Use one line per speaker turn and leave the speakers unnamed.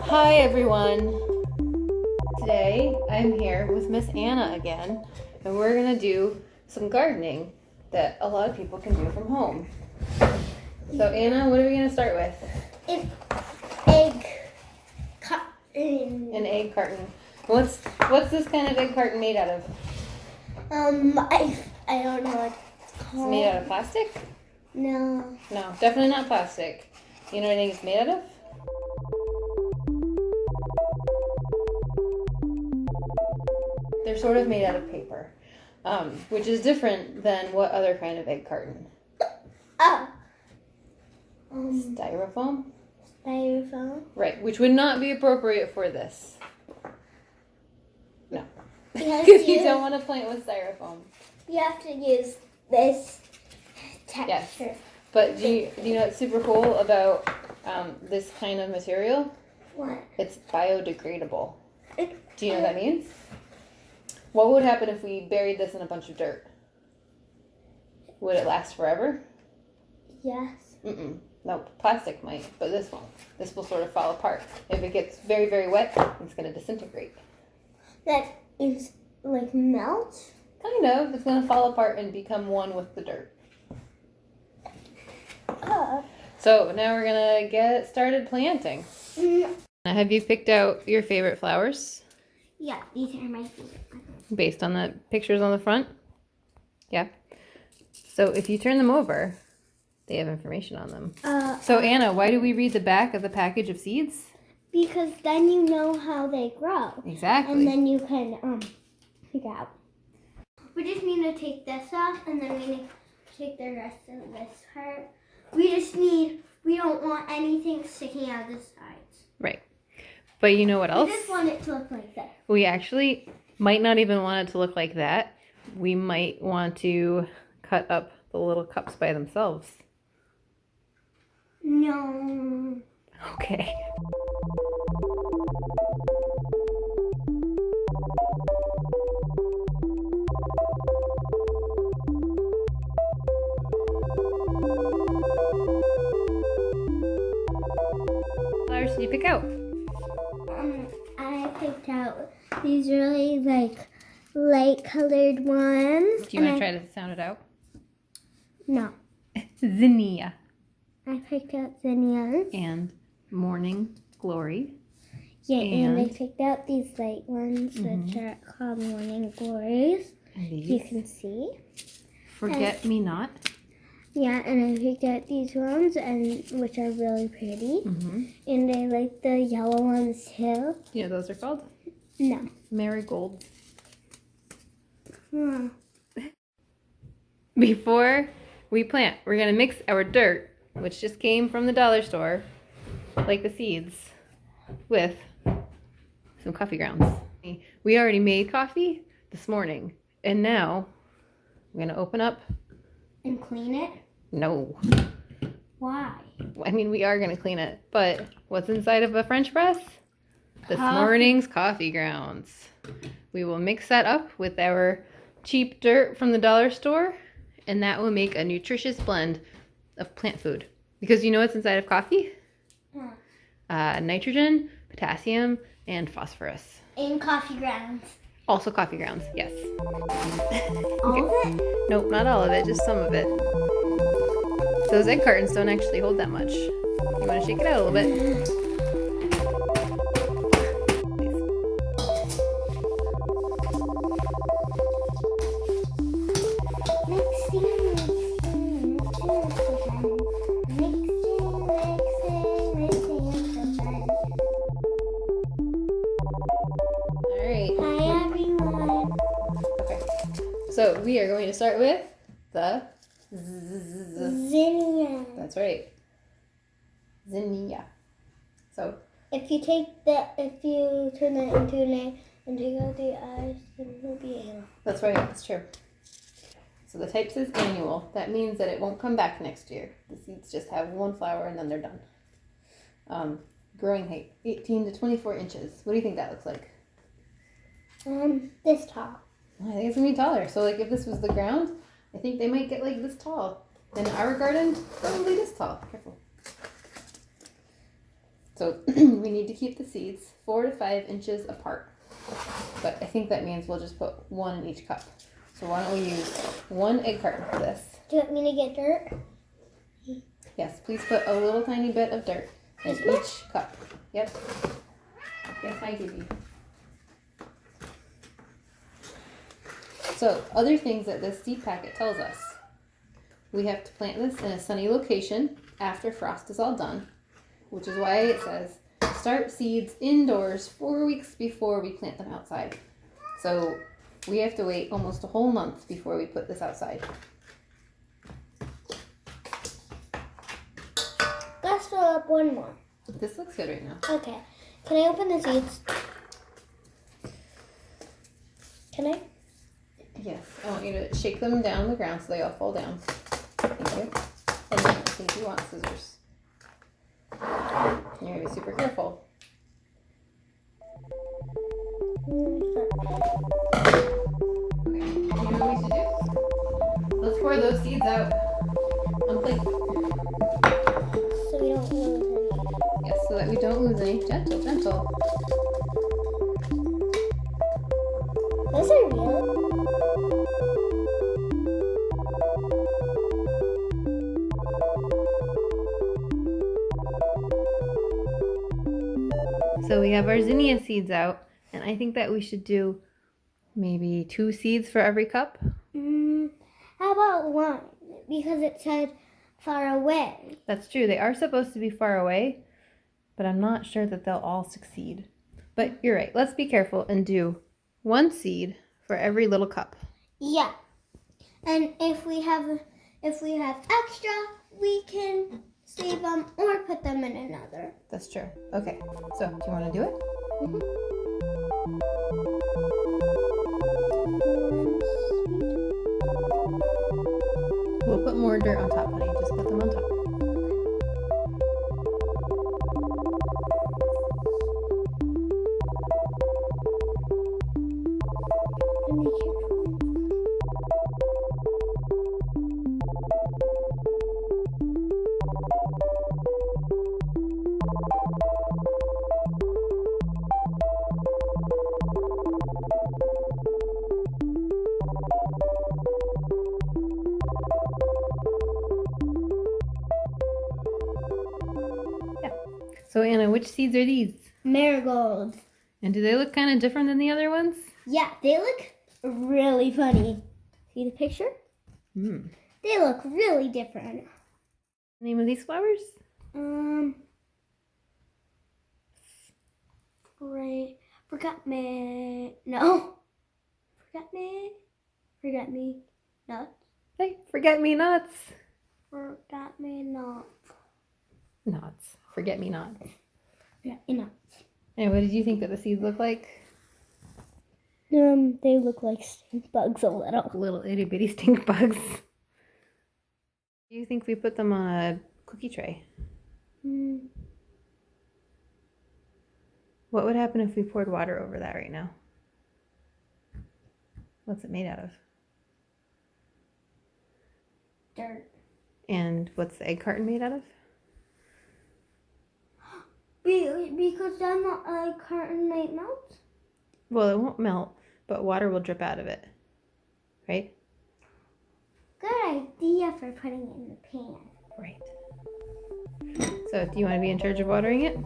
Hi everyone! Today I'm here with Miss Anna again, and we're going to do some gardening that a lot of people can do from home. So Anna, what are we going to start with?
Egg carton.
An egg carton. What's this kind of egg carton made out of?
I don't know what it's called.
It's made out of plastic?
No.
No, definitely not plastic. You know what I think it's made out of? They're sort of made out of paper, which is different than what other kind of egg carton? Styrofoam?
Styrofoam.
Right, which would not be appropriate for this. No.
Because
you don't want to plant with styrofoam.
You have to use this texture.
Yes. But do you know what's super cool about this kind of material?
What?
It's biodegradable. Do you know what that means? What would happen if we buried this in a bunch of dirt? Would it last forever?
Yes.
Nope, plastic might, but this won't. This will sort of fall apart. If it gets very, very wet, it's going to disintegrate.
That is like melt?
Kind of. It's going to fall apart and become one with the dirt. So now we're going to get started planting. Now, have you picked out your favorite flowers?
Yeah, these are my favorite ones.
Based on the pictures on the front? Yeah. So if you turn them over, they have information on them. So Anna, why do we read the back of the package of seeds?
Because then you know how they grow.
Exactly.
And then you can figure out. We just need to take this off, and then we need to take the rest of this part. We don't want anything sticking out of the sides.
Right. But you know what else?
We just want it to look like this.
We actually might not even want it to look like that. We might want to cut up the little cups by themselves.
No.
Okay. Flowers did you pick out?
I picked out these really light colored ones.
Do you want to try to sound it out?
No.
Zinnia.
I picked out zinnias.
And Morning Glory.
Yeah, and I picked out these light ones, which are called Morning Glories.
And these.
You can see.
Forget Me Not.
Yeah, and I picked out these ones, which are really pretty. And I like the yellow ones too.
You know what those are called?
No.
Marigold.
Hmm.
Before we plant, we're going to mix our dirt, which just came from the dollar store, like the seeds, with some coffee grounds. We already made coffee this morning, and now we're going to open up.
And clean it?
No.
Why?
I mean, we are going to clean it, but what's inside of a French press? This morning's coffee grounds. We will mix that up with our cheap dirt from the dollar store, and that will make a nutritious blend of plant food. Because you know what's inside of coffee? Nitrogen, potassium, and phosphorus.
And coffee grounds.
Also coffee grounds, yes.
All of it?
Nope, not all of it, just some of it. Those egg cartons don't actually hold that much. You want to shake it out a little bit? So we are going to start with the
zinnia.
That's right. Zinnia. So
if you turn it into an egg and take out the eyes, then it'll be annual.
That's right, that's true. So the type says annual. That means that it won't come back next year. The seeds just have one flower and then they're done. Growing height, 18 to 24 inches. What do you think that looks like?
This tall.
I think it's going to be taller. So like if this was the ground, I think they might get like this tall. In our garden, probably this tall. Careful. So we need to keep the seeds 4 to 5 inches apart. But I think that means we'll just put one in each cup. So why don't we use 1 egg carton for this?
Do you want me to get dirt?
Yes, please put a little tiny bit of dirt in each cup. Yep. Yes, I give you. So, other things that this seed packet tells us. We have to plant this in a sunny location after frost is all done, which is why it says start seeds indoors 4 weeks before we plant them outside. So, we have to wait almost a whole month before we put this outside.
Let's fill up one more.
This looks good right now.
Okay. Can I open the seeds? Can I?
Yes. I want you to shake them down the ground so they all fall down. Thank you. And then I think you want scissors. You're going to be super careful. Okay. You know what we should do? Let's pour those seeds out on a plate.
So we don't lose any.
Yes, so that we don't lose any. Gentle, gentle.
Those are real.
So we have our zinnia seeds out, and I think that we should do maybe 2 seeds for every cup.
How about one? Because it said far away.
That's true. They are supposed to be far away, but I'm not sure that they'll all succeed. But you're right. Let's be careful and do 1 seed for every little cup.
Yeah. And if we have extra, we can save them or put them in another.
That's true. Okay. So, do you want to do it? We'll put more dirt on top, honey. Just put them on top. So Anna, which seeds are these?
Marigolds.
And do they look kind of different than the other ones?
Yeah, they look really funny. See the picture? They look really different.
Name of these flowers?
Forget me nuts.
Hey, forget me nots.
Forget me nuts.
Nots. Forget me nots.
Forget me nuts.
And what did you think that the seeds look like?
They look like stink bugs a little.
Little itty bitty stink bugs. Do you think we put them on a cookie tray? What would happen if we poured water over that right now? What's it made out of?
Dirt.
And what's the egg carton made out of?
Because then the carton might melt?
Well, it won't melt, but water will drip out of it. Right?
Good idea for putting it in the pan.
Right. So, do you want to be in charge of watering it?